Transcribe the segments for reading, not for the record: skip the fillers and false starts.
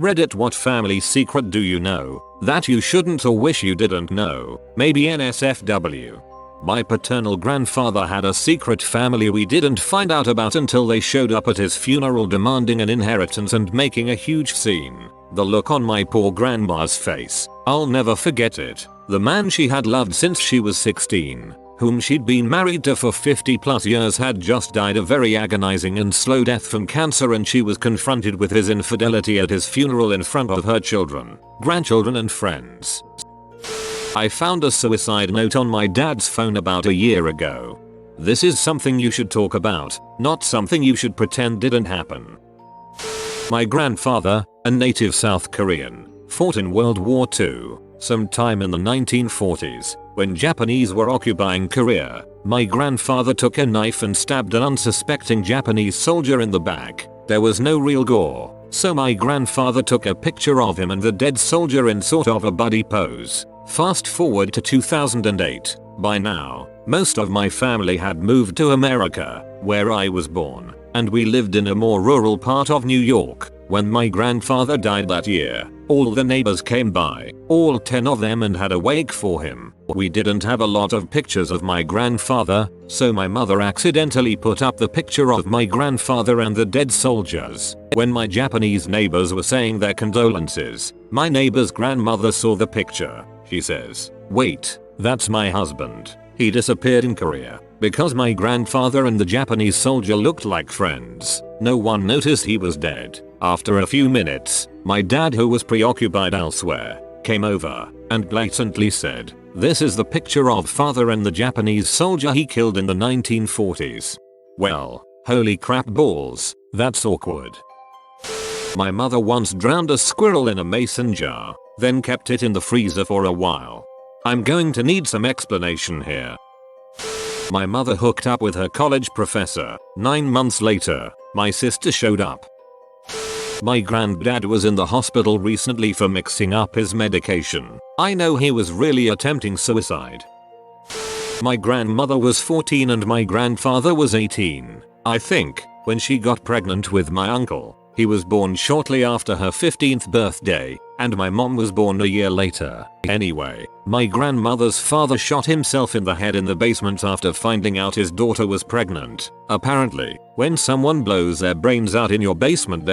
Reddit, what family secret do you know that you shouldn't or wish you didn't know? Maybe NSFW. My paternal grandfather had a secret family we didn't find out about until they showed up at his funeral demanding an inheritance and making a huge scene. The look on my poor grandma's face, I'll never forget it. The man she had loved since she was 16, whom she'd been married to for 50 plus years, had just died a very agonizing and slow death from cancer, and she was confronted with his infidelity at his funeral in front of her children, grandchildren and friends. I found a suicide note on my dad's phone about a year ago. This is something you should talk about, not something you should pretend didn't happen. My grandfather, a native South Korean, fought in World War II, sometime in the 1940s. When Japanese were occupying Korea, my grandfather took a knife and stabbed an unsuspecting Japanese soldier in the back. There was no real gore, so my grandfather took a picture of him and the dead soldier in sort of a buddy pose. Fast forward to 2008. By now, most of my family had moved to America, where I was born, and we lived in a more rural part of New York. When my grandfather died that year, all the neighbors came by, all 10 of them, and had a wake for him. We didn't have a lot of pictures of my grandfather, so my mother accidentally put up the picture of my grandfather and the dead soldiers. When my Japanese neighbors were saying their condolences, my neighbor's grandmother saw the picture. She says, "Wait, that's my husband. He disappeared in Korea." Because my grandfather and the Japanese soldier looked like friends, no one noticed he was dead. After a few minutes, my dad, who was preoccupied elsewhere, came over and blatantly said, "This is the picture of father and the Japanese soldier he killed in the 1940s. Well, holy crap balls, that's awkward. My mother once drowned a squirrel in a mason jar, then kept it in the freezer for a while. I'm going to need some explanation here. My mother hooked up with her college professor. 9 months later, my sister showed up. My granddad was in the hospital recently for mixing up his medication. I know he was really attempting suicide. My grandmother was 14 and my grandfather was 18, I think, when she got pregnant with my uncle. He was born shortly after her 15th birthday, and my mom was born a year later. Anyway, my grandmother's father shot himself in the head in the basement after finding out his daughter was pregnant. Apparently, when someone blows their brains out in your basement,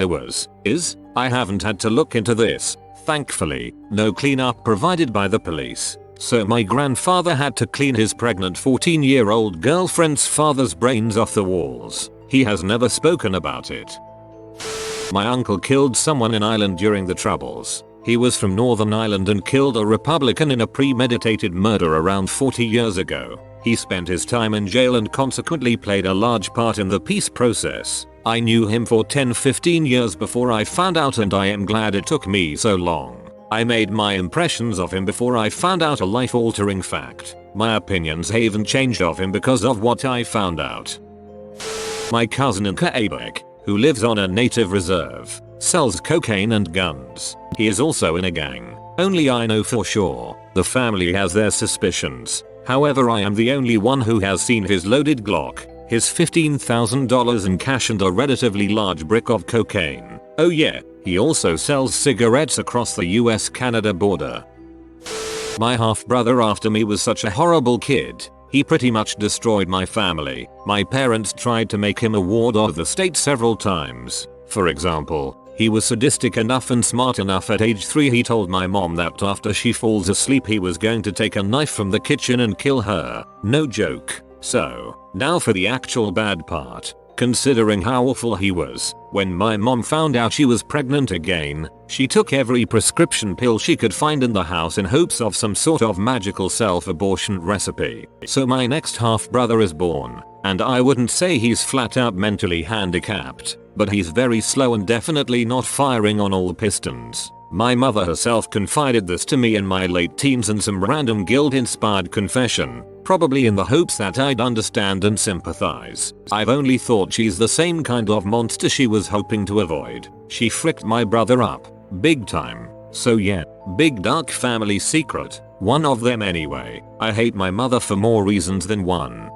I haven't had to look into this. Thankfully, no cleanup provided by the police. So my grandfather had to clean his pregnant 14-year-old girlfriend's father's brains off the walls. He has never spoken about it. My uncle killed someone in Ireland during the Troubles. He was from Northern Ireland and killed a Republican in a premeditated murder around 40 years ago. He spent his time in jail and consequently played a large part in the peace process. I knew him for 10-15 years before I found out, and I am glad it took me so long. I made my impressions of him before I found out a life-altering fact. My opinions haven't changed of him because of what I found out. My cousin in Quebec, who lives on a native reserve, sells cocaine and guns. He is also in a gang. Only I know for sure. The family has their suspicions. However, I am the only one who has seen his loaded Glock, his $15,000 in cash, and a relatively large brick of cocaine. Oh yeah, he also sells cigarettes across the US-Canada border. My half-brother after me was such a horrible kid. He pretty much destroyed my family. My parents tried to make him a ward of the state several times. For example, he was sadistic enough and smart enough at age 3 he told my mom that after she falls asleep he was going to take a knife from the kitchen and kill her. No joke. So, now for the actual bad part. Considering how awful he was, when my mom found out she was pregnant again, she took every prescription pill she could find in the house in hopes of some sort of magical self-abortion recipe. So my next half-brother is born, and I wouldn't say he's flat out mentally handicapped, but he's very slow and definitely not firing on all pistons. My mother herself confided this to me in my late teens in some random guilt-inspired confession, probably in the hopes that I'd understand and sympathize. I've only thought she's the same kind of monster she was hoping to avoid. She fricked my brother up, big time. So yeah, big dark family secret. One of them anyway. I hate my mother for more reasons than one.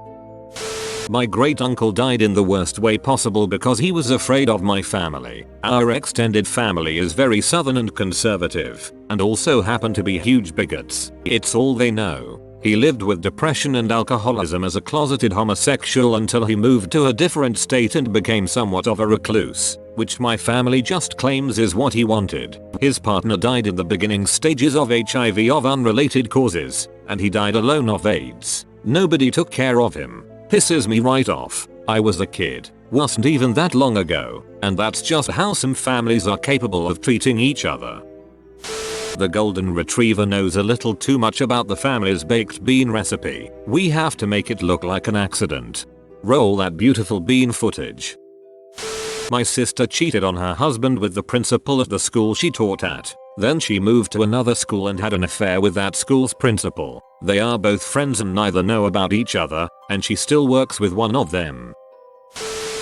My great uncle died in the worst way possible because he was afraid of my family. Our extended family is very southern and conservative, and also happen to be huge bigots. It's all they know. He lived with depression and alcoholism as a closeted homosexual until he moved to a different state and became somewhat of a recluse, which my family just claims is what he wanted. His partner died in the beginning stages of HIV of unrelated causes, and he died alone of AIDS. Nobody took care of him. Pisses me right off. I was a kid. Wasn't even that long ago, and that's just how some families are capable of treating each other. The golden retriever knows a little too much about the family's baked bean recipe. We have to make it look like an accident. Roll that beautiful bean footage. My sister cheated on her husband with the principal of the school she taught at. Then she moved to another school and had an affair with that school's principal. They are both friends and neither know about each other, and she still works with one of them.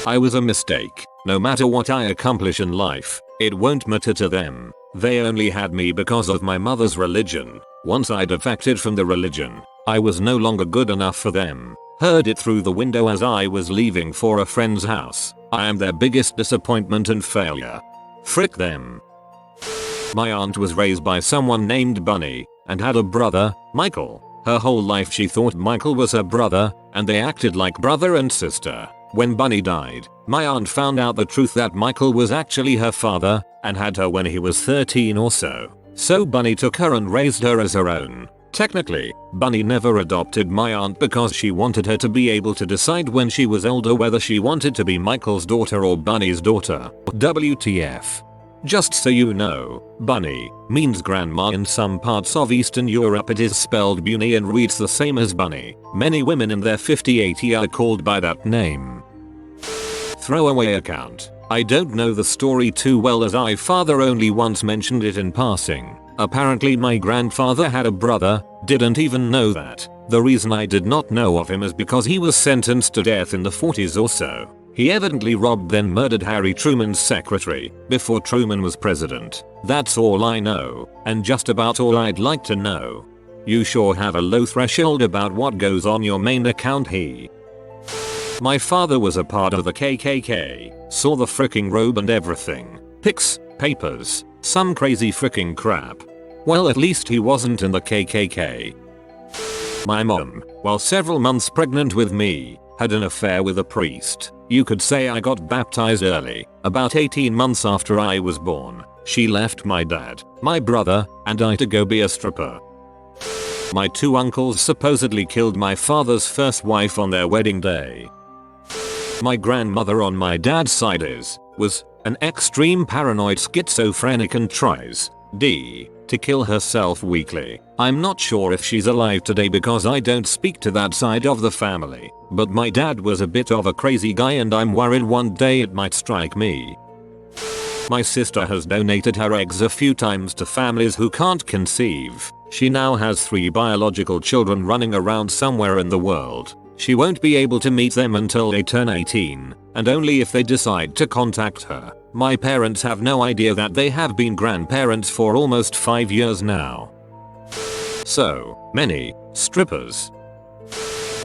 I was a mistake. No matter what I accomplish in life, it won't matter to them. They only had me because of my mother's religion. Once I defected from the religion, I was no longer good enough for them. Heard it through the window as I was leaving for a friend's house. I am their biggest disappointment and failure. Frick them. My aunt was raised by someone named Bunny and had a brother, Michael. Her whole life she thought Michael was her brother, and they acted like brother and sister. When Bunny died, my aunt found out the truth that Michael was actually her father and had her when he was 13 or so. So Bunny took her and raised her as her own. Technically, Bunny never adopted my aunt because she wanted her to be able to decide when she was older whether she wanted to be Michael's daughter or Bunny's daughter. WTF. Just so you know, Bunny means grandma in some parts of Eastern Europe. It is spelled Bunny and reads the same as Bunny. Many women in their 50-80 are called by that name. Throwaway account. I don't know the story too well as my father only once mentioned it in passing. Apparently my grandfather had a brother, didn't even know that. The reason I did not know of him is because he was sentenced to death in the 40s or so. He evidently robbed then murdered Harry Truman's secretary before Truman was president. That's all I know, and just about all I'd like to know. You sure have a low threshold about what goes on your main account. My father was a part of the KKK, saw the fricking robe and everything. Pics, papers, some crazy fricking crap. Well, at least he wasn't in the KKK. My mom, while several months pregnant with me, had an affair with a priest. You could say I got baptized early, about 18 months after I was born. She left my dad, my brother, and I to go be a stripper. My two uncles supposedly killed my father's first wife on their wedding day. My grandmother on my dad's side was an extreme paranoid schizophrenic and tries to kill herself weekly. I'm not sure if she's alive today because I don't speak to that side of the family, but my dad was a bit of a crazy guy and I'm worried one day it might strike me. My sister has donated her eggs a few times to families who can't conceive. She now has 3 biological children running around somewhere in the world. She won't be able to meet them until they turn 18, and only if they decide to contact her. My parents have no idea that they have been grandparents for almost 5 years now. So many strippers.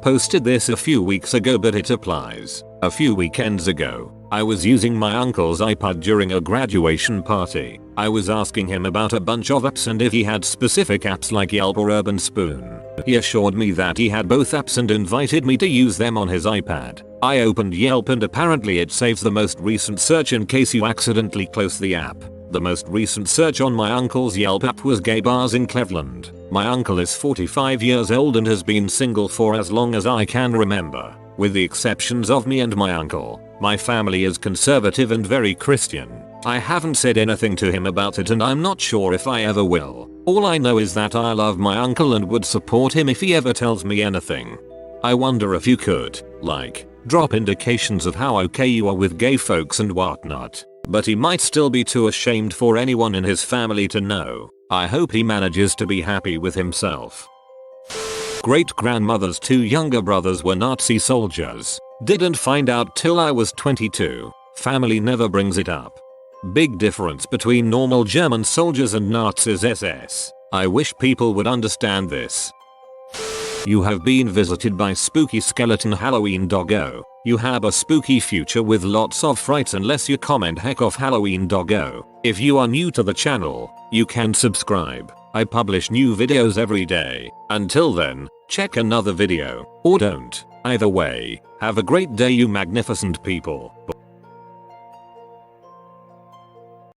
Posted this a few weeks ago but it applies. A few weekends ago, I was using my uncle's iPad during a graduation party. I was asking him about a bunch of apps and if he had specific apps like Yelp or Urban Spoon. He assured me that he had both apps and invited me to use them on his iPad. I opened Yelp and apparently it saves the most recent search in case you accidentally close the app. The most recent search on my uncle's Yelp app was gay bars in Cleveland. My uncle is 45 years old and has been single for as long as I can remember. With the exceptions of me and my uncle, my family is conservative and very Christian. I haven't said anything to him about it and I'm not sure if I ever will. All I know is that I love my uncle and would support him if he ever tells me anything. I wonder if you could, like, drop indications of how okay you are with gay folks and whatnot. But he might still be too ashamed for anyone in his family to know. I hope he manages to be happy with himself. Great-grandmother's 2 younger brothers were Nazi soldiers. Didn't find out till I was 22. Family never brings it up. Big difference between normal German soldiers and Nazis SS. I wish people would understand this. You have been visited by spooky skeleton Halloween doggo. You have a spooky future with lots of frights unless you comment heck off Halloween doggo. If you are new to the channel, you can subscribe. I publish new videos every day. Until then, check another video, or don't. Either way, have a great day you magnificent people.